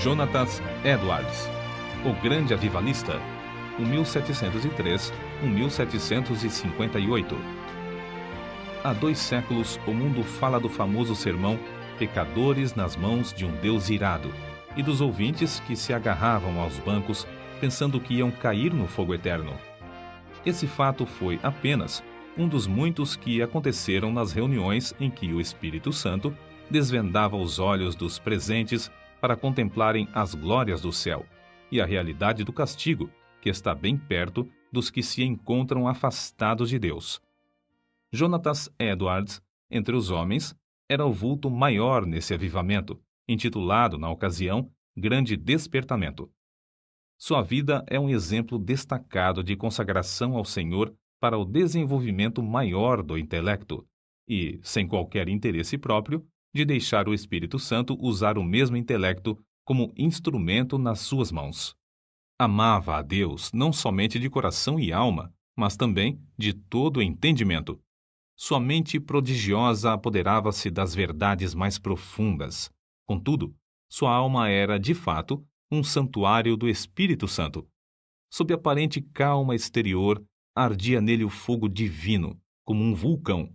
Jonathan Edwards, o grande avivalista, 1703-1758. Há 2 séculos, o mundo fala do famoso sermão Pecadores nas mãos de um Deus irado, e dos ouvintes que se agarravam aos bancos pensando que iam cair no fogo eterno. Esse fato foi apenas um dos muitos que aconteceram nas reuniões em que o Espírito Santo desvendava os olhos dos presentes para contemplarem as glórias do céu e a realidade do castigo que está bem perto dos que se encontram afastados de Deus. Jonathan Edwards, entre os homens, era o vulto maior nesse avivamento, intitulado, na ocasião, Grande Despertamento. Sua vida é um exemplo destacado de consagração ao Senhor para o desenvolvimento maior do intelecto e, sem qualquer interesse próprio, de deixar o Espírito Santo usar o mesmo intelecto como instrumento nas suas mãos. Amava a Deus não somente de coração e alma, mas também de todo o entendimento. Sua mente prodigiosa apoderava-se das verdades mais profundas. Contudo, sua alma era, de fato, um santuário do Espírito Santo. Sob aparente calma exterior, ardia nele o fogo divino, como um vulcão.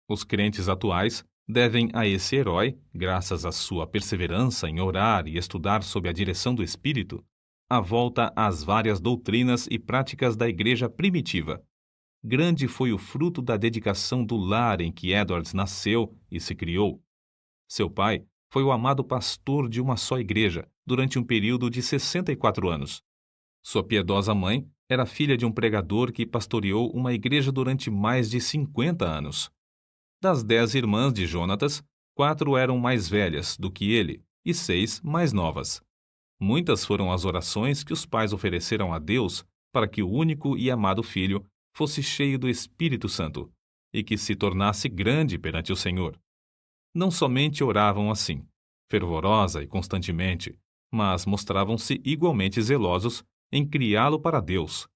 Os crentes atuais devem a esse herói, graças à sua perseverança em orar e estudar sob a direção do Espírito, a volta às várias doutrinas e práticas da igreja primitiva. Grande foi o fruto da dedicação do lar em que Edwards nasceu e se criou. Seu pai foi o amado pastor de uma só igreja durante um período de 64 anos. Sua piedosa mãe era filha de um pregador que pastoreou uma igreja durante mais de 50 anos. Das 10 irmãs de Jonatas, 4 eram mais velhas do que ele e 6 mais novas. Muitas foram as orações que os pais ofereceram a Deus para que o único e amado filho fosse cheio do Espírito Santo e que se tornasse grande perante o Senhor. Não somente oravam assim, fervorosa e constantemente, mas mostravam-se igualmente zelosos em criá-lo para Deus.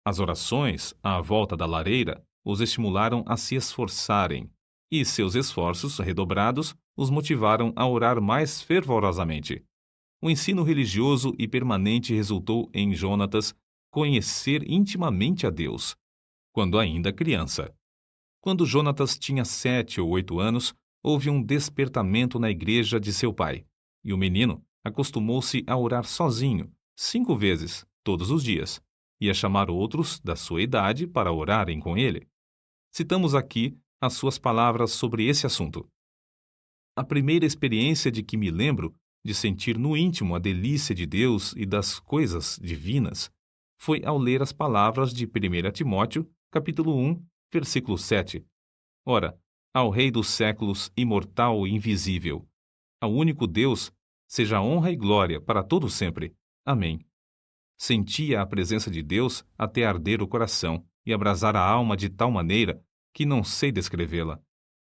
As orações, à volta da lareira, os estimularam a se esforçarem, e seus esforços redobrados os motivaram a orar mais fervorosamente. O ensino religioso e permanente resultou em Jonatas conhecer intimamente a Deus, quando ainda criança. Quando Jonatas tinha 7 ou 8 anos, houve um despertamento na igreja de seu pai, e o menino acostumou-se a orar sozinho, 5 vezes, todos os dias, e a chamar outros da sua idade para orarem com ele. Citamos aqui as suas palavras sobre esse assunto. A primeira experiência de que me lembro de sentir no íntimo a delícia de Deus e das coisas divinas foi ao ler as palavras de 1 Timóteo, capítulo 1, versículo 7. Ora, ao Rei dos séculos, imortal e invisível, ao único Deus, seja honra e glória para todo sempre. Amém. Sentia a presença de Deus até arder o coração e abrasar a alma de tal maneira que não sei descrevê-la.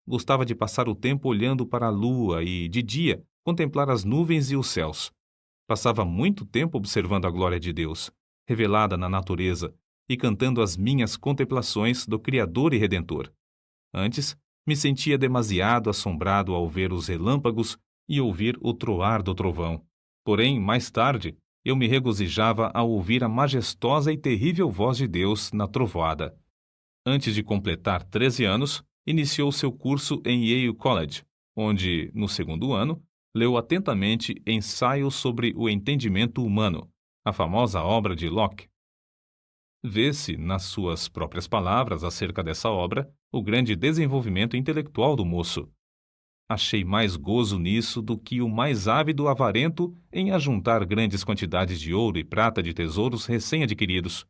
Gostava de passar o tempo olhando para a lua e, de dia, contemplar as nuvens e os céus. Passava muito tempo observando a glória de Deus, revelada na natureza, e cantando as minhas contemplações do Criador e Redentor. Antes, me sentia demasiado assombrado ao ver os relâmpagos e ouvir o troar do trovão. Porém, mais tarde, eu me regozijava ao ouvir a majestosa e terrível voz de Deus na trovoada. Antes de completar 13 anos, iniciou seu curso em Yale College, onde, no 2º ano, leu atentamente Ensaio sobre o Entendimento Humano, a famosa obra de Locke. Vê-se, nas suas próprias palavras acerca dessa obra, o grande desenvolvimento intelectual do moço. Achei mais gozo nisso do que o mais ávido avarento em ajuntar grandes quantidades de ouro e prata de tesouros recém-adquiridos.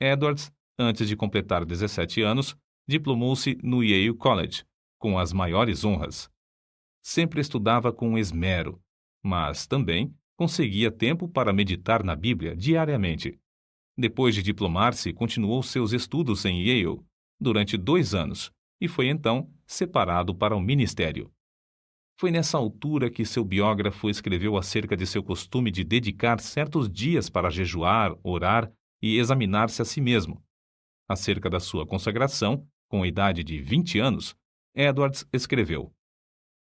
Edwards, antes de completar 17 anos, diplomou-se no Yale College, com as maiores honras. Sempre estudava com esmero, mas também conseguia tempo para meditar na Bíblia diariamente. Depois de diplomar-se, continuou seus estudos em Yale durante 2 anos e foi então separado para o ministério. Foi nessa altura que seu biógrafo escreveu acerca de seu costume de dedicar certos dias para jejuar, orar e examinar-se a si mesmo. Acerca da sua consagração, com a idade de 20 anos, Edwards escreveu: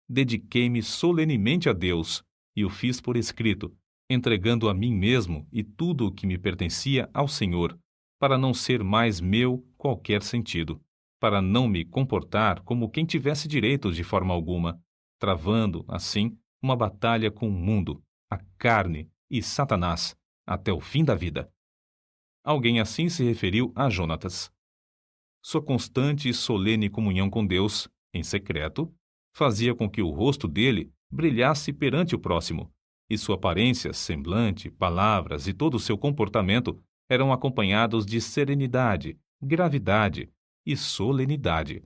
Dediquei-me solenemente a Deus, e o fiz por escrito, entregando a mim mesmo e tudo o que me pertencia ao Senhor, para não ser mais meu qualquer sentido, para não me comportar como quem tivesse direitos de forma alguma, travando, assim, uma batalha com o mundo, a carne e Satanás, até o fim da vida. Alguém assim se referiu a Jonatas. Sua constante e solene comunhão com Deus, em secreto, fazia com que o rosto dele brilhasse perante o próximo, e sua aparência, semblante, palavras e todo o seu comportamento eram acompanhados de serenidade, gravidade e solenidade.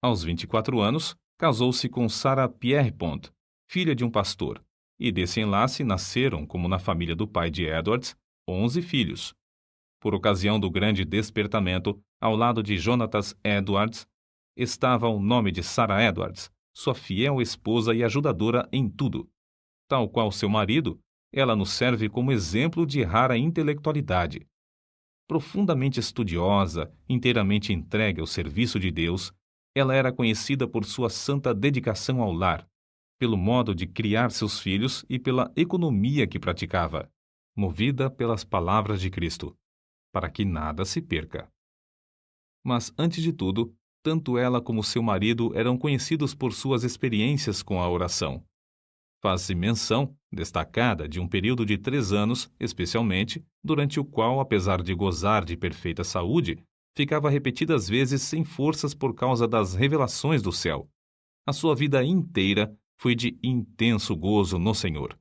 Aos 24 anos, casou-se com Sarah Pierrepont, filha de um pastor, e desse enlace nasceram, como na família do pai de Edwards, 11 filhos. Por ocasião do grande despertamento, ao lado de Jonatas Edwards, estava o nome de Sarah Edwards, sua fiel esposa e ajudadora em tudo. Tal qual seu marido, ela nos serve como exemplo de rara intelectualidade. Profundamente estudiosa, inteiramente entregue ao serviço de Deus, ela era conhecida por sua santa dedicação ao lar, pelo modo de criar seus filhos e pela economia que praticava, movida pelas palavras de Cristo, para que nada se perca. Mas, antes de tudo, tanto ela como seu marido eram conhecidos por suas experiências com a oração. Faz-se menção, destacada, de um período de 3 anos, especialmente, durante o qual, apesar de gozar de perfeita saúde, ficava repetidas vezes sem forças por causa das revelações do céu. A sua vida inteira foi de intenso gozo no Senhor.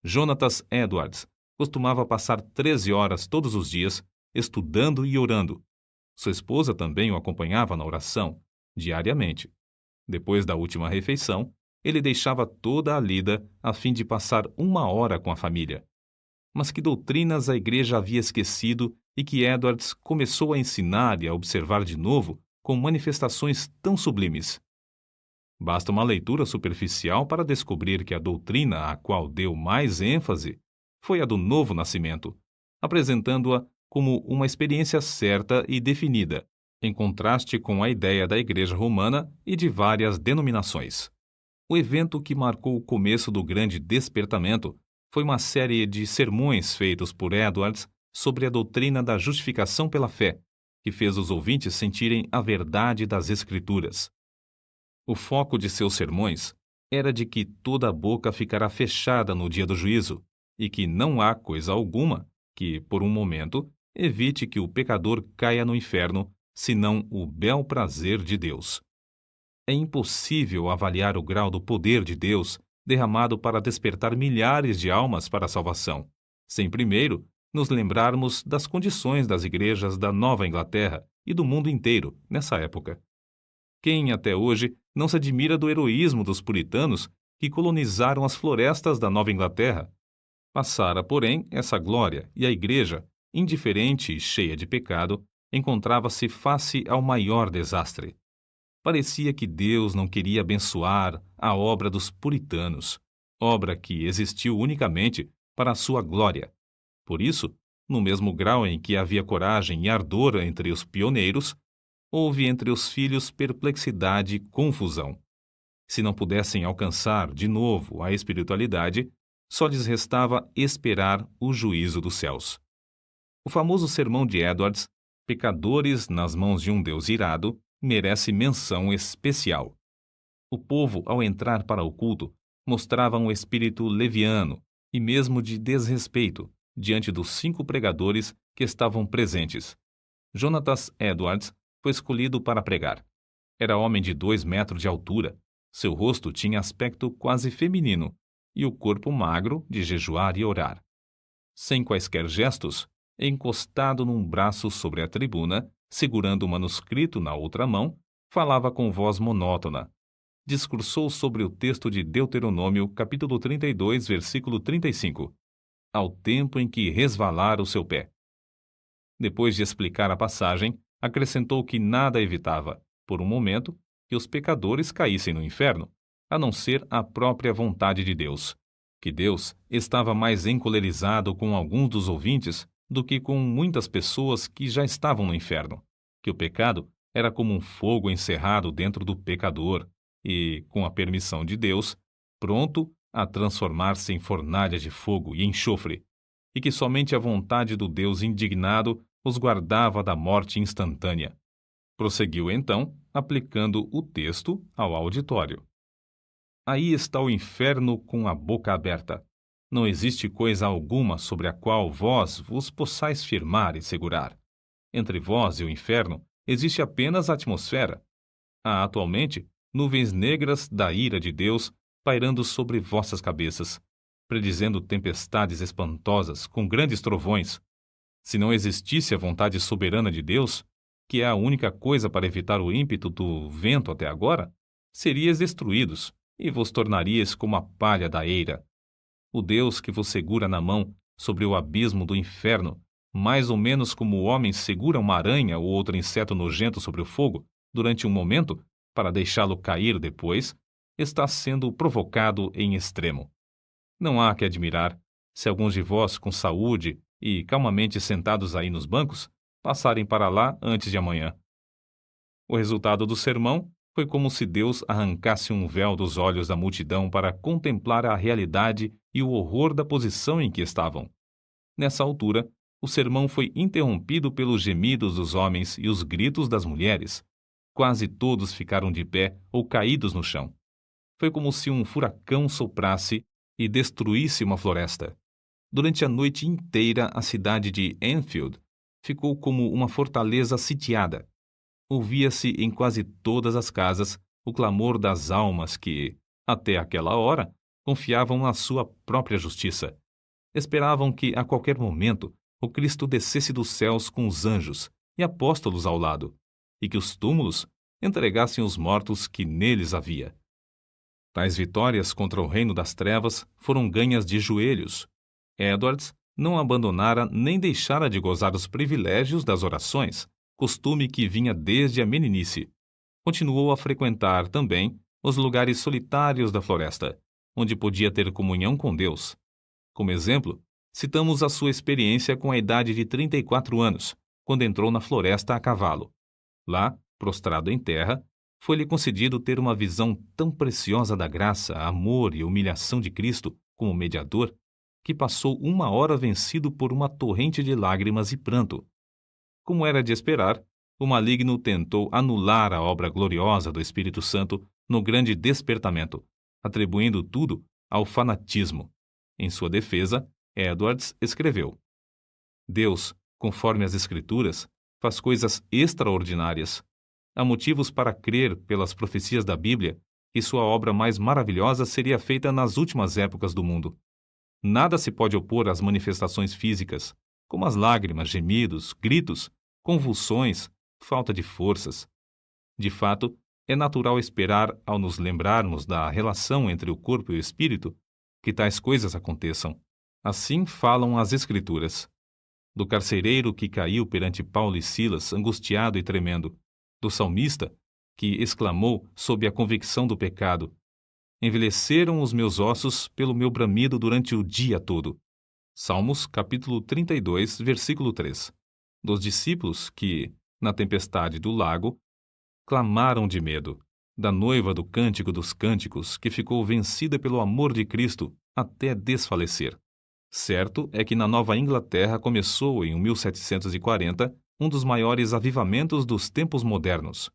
Jonatas Edwards costumava passar 13 horas todos os dias, estudando e orando. Sua esposa também o acompanhava na oração, diariamente. Depois da última refeição, ele deixava toda a lida a fim de passar 1 hora com a família. Mas que doutrinas a igreja havia esquecido e que Edwards começou a ensinar e a observar de novo com manifestações tão sublimes? Basta uma leitura superficial para descobrir que a doutrina a qual deu mais ênfase foi a do novo nascimento, apresentando-a como uma experiência certa e definida, em contraste com a ideia da Igreja Romana e de várias denominações. O evento que marcou o começo do grande despertamento foi uma série de sermões feitos por Edwards sobre a doutrina da justificação pela fé, que fez os ouvintes sentirem a verdade das Escrituras. O foco de seus sermões era de que toda a boca ficará fechada no dia do juízo, e que não há coisa alguma que, por um momento, evite que o pecador caia no inferno, senão o bel prazer de Deus. É impossível avaliar o grau do poder de Deus derramado para despertar milhares de almas para a salvação, sem primeiro nos lembrarmos das condições das igrejas da Nova Inglaterra e do mundo inteiro nessa época. Quem, até hoje, não se admira do heroísmo dos puritanos que colonizaram as florestas da Nova Inglaterra? Passara, porém, essa glória e a igreja, indiferente e cheia de pecado, encontrava-se face ao maior desastre. Parecia que Deus não queria abençoar a obra dos puritanos, obra que existiu unicamente para a sua glória. Por isso, no mesmo grau em que havia coragem e ardor entre os pioneiros, houve entre os filhos perplexidade e confusão. Se não pudessem alcançar de novo a espiritualidade, só lhes restava esperar o juízo dos céus. O famoso sermão de Edwards, Pecadores nas mãos de um Deus irado, merece menção especial. O povo, ao entrar para o culto, mostrava um espírito leviano e mesmo de desrespeito diante dos 5 pregadores que estavam presentes. Jonatas Edwards foi escolhido para pregar. Era homem de 2 metros de altura. Seu rosto tinha aspecto quase feminino e o corpo magro de jejuar e orar. Sem quaisquer gestos, encostado num braço sobre a tribuna, segurando o manuscrito na outra mão, falava com voz monótona. Discursou sobre o texto de Deuteronômio, capítulo 32, versículo 35, ao tempo em que resvalar o seu pé. Depois de explicar a passagem, acrescentou que nada evitava, por um momento, que os pecadores caíssem no inferno, a não ser a própria vontade de Deus, que Deus estava mais encolerizado com alguns dos ouvintes do que com muitas pessoas que já estavam no inferno, que o pecado era como um fogo encerrado dentro do pecador e, com a permissão de Deus, pronto a transformar-se em fornalha de fogo e enxofre, e que somente a vontade do Deus indignado os guardava da morte instantânea. Prosseguiu então, aplicando o texto ao auditório. Aí está o inferno com a boca aberta. Não existe coisa alguma sobre a qual vós vos possais firmar e segurar. Entre vós e o inferno existe apenas a atmosfera. Há atualmente nuvens negras da ira de Deus pairando sobre vossas cabeças, predizendo tempestades espantosas com grandes trovões. Se não existisse a vontade soberana de Deus, que é a única coisa para evitar o ímpeto do vento até agora, seríeis destruídos e vos tornaríeis como a palha da eira. O Deus que vos segura na mão sobre o abismo do inferno, mais ou menos como o homem segura uma aranha ou outro inseto nojento sobre o fogo durante um momento, para deixá-lo cair depois, está sendo provocado em extremo. Não há que admirar se alguns de vós, com saúde e calmamente sentados aí nos bancos, passarem para lá antes de amanhã. O resultado do sermão foi como se Deus arrancasse um véu dos olhos da multidão para contemplar a realidade e o horror da posição em que estavam. Nessa altura, o sermão foi interrompido pelos gemidos dos homens e os gritos das mulheres. Quase todos ficaram de pé ou caídos no chão. Foi como se um furacão soprasse e destruísse uma floresta. Durante a noite inteira, a cidade de Enfield ficou como uma fortaleza sitiada. Ouvia-se em quase todas as casas o clamor das almas que, até aquela hora, confiavam na sua própria justiça. Esperavam que, a qualquer momento, o Cristo descesse dos céus com os anjos e apóstolos ao lado, e que os túmulos entregassem os mortos que neles havia. Tais vitórias contra o reino das trevas foram ganhas de joelhos. Edwards não abandonara nem deixara de gozar os privilégios das orações, costume que vinha desde a meninice. Continuou a frequentar também os lugares solitários da floresta, onde podia ter comunhão com Deus. Como exemplo, citamos a sua experiência com a idade de 34 anos, quando entrou na floresta a cavalo. Lá, prostrado em terra, foi-lhe concedido ter uma visão tão preciosa da graça, amor e humilhação de Cristo como mediador, que passou 1 hora vencido por uma torrente de lágrimas e pranto. Como era de esperar, o maligno tentou anular a obra gloriosa do Espírito Santo no grande despertamento, atribuindo tudo ao fanatismo. Em sua defesa, Edwards escreveu: Deus, conforme as Escrituras, faz coisas extraordinárias. Há motivos para crer, pelas profecias da Bíblia, que sua obra mais maravilhosa seria feita nas últimas épocas do mundo. Nada se pode opor às manifestações físicas, como as lágrimas, gemidos, gritos, convulsões, falta de forças. De fato, é natural esperar, ao nos lembrarmos da relação entre o corpo e o espírito, que tais coisas aconteçam. Assim falam as Escrituras. Do carcereiro que caiu perante Paulo e Silas, angustiado e tremendo. Do salmista, que exclamou sob a convicção do pecado: envelheceram os meus ossos pelo meu bramido durante o dia todo. Salmos, capítulo 32, versículo 3. Dos discípulos que, na tempestade do lago, clamaram de medo. Da noiva do Cântico dos Cânticos, que ficou vencida pelo amor de Cristo até desfalecer. Certo é que na Nova Inglaterra começou, em 1740, um dos maiores avivamentos dos tempos modernos.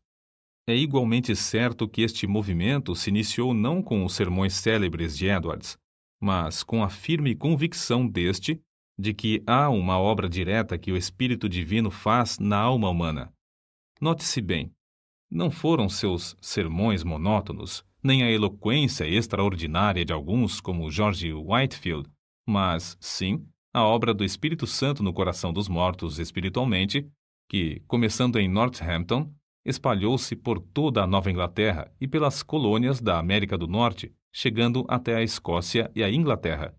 É igualmente certo que este movimento se iniciou não com os sermões célebres de Edwards, mas com a firme convicção deste de que há uma obra direta que o Espírito Divino faz na alma humana. Note-se bem, não foram seus sermões monótonos, nem a eloquência extraordinária de alguns como George Whitefield, mas, sim, a obra do Espírito Santo no coração dos mortos espiritualmente, que, começando em Northampton, espalhou-se por toda a Nova Inglaterra e pelas colônias da América do Norte, chegando até a Escócia e a Inglaterra.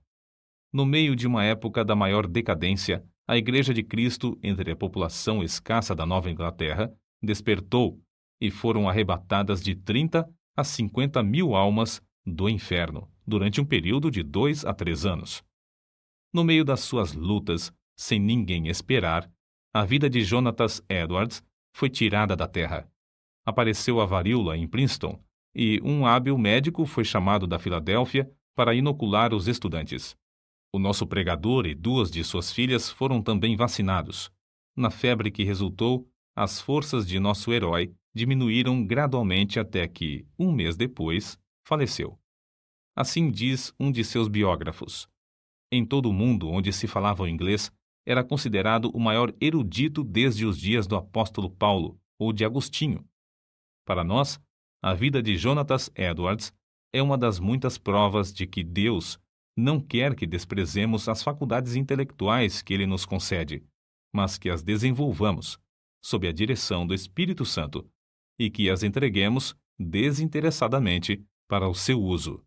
No meio de uma época da maior decadência, a Igreja de Cristo, entre a população escassa da Nova Inglaterra, despertou e foram arrebatadas de 30 a 50 mil almas do inferno, durante um período de 2 a 3 anos. No meio das suas lutas, sem ninguém esperar, a vida de Jonathan Edwards foi tirada da terra. Apareceu a varíola em Princeton, e um hábil médico foi chamado da Filadélfia para inocular os estudantes. O nosso pregador e 2 de suas filhas foram também vacinados. Na febre que resultou, as forças de nosso herói diminuíram gradualmente até que, um mês depois, faleceu. Assim diz um de seus biógrafos. Em todo o mundo onde se falava o inglês, era considerado o maior erudito desde os dias do apóstolo Paulo ou de Agostinho. Para nós, a vida de Jonatas Edwards é uma das muitas provas de que Deus não quer que desprezemos as faculdades intelectuais que Ele nos concede, mas que as desenvolvamos, sob a direção do Espírito Santo, e que as entreguemos desinteressadamente para o seu uso.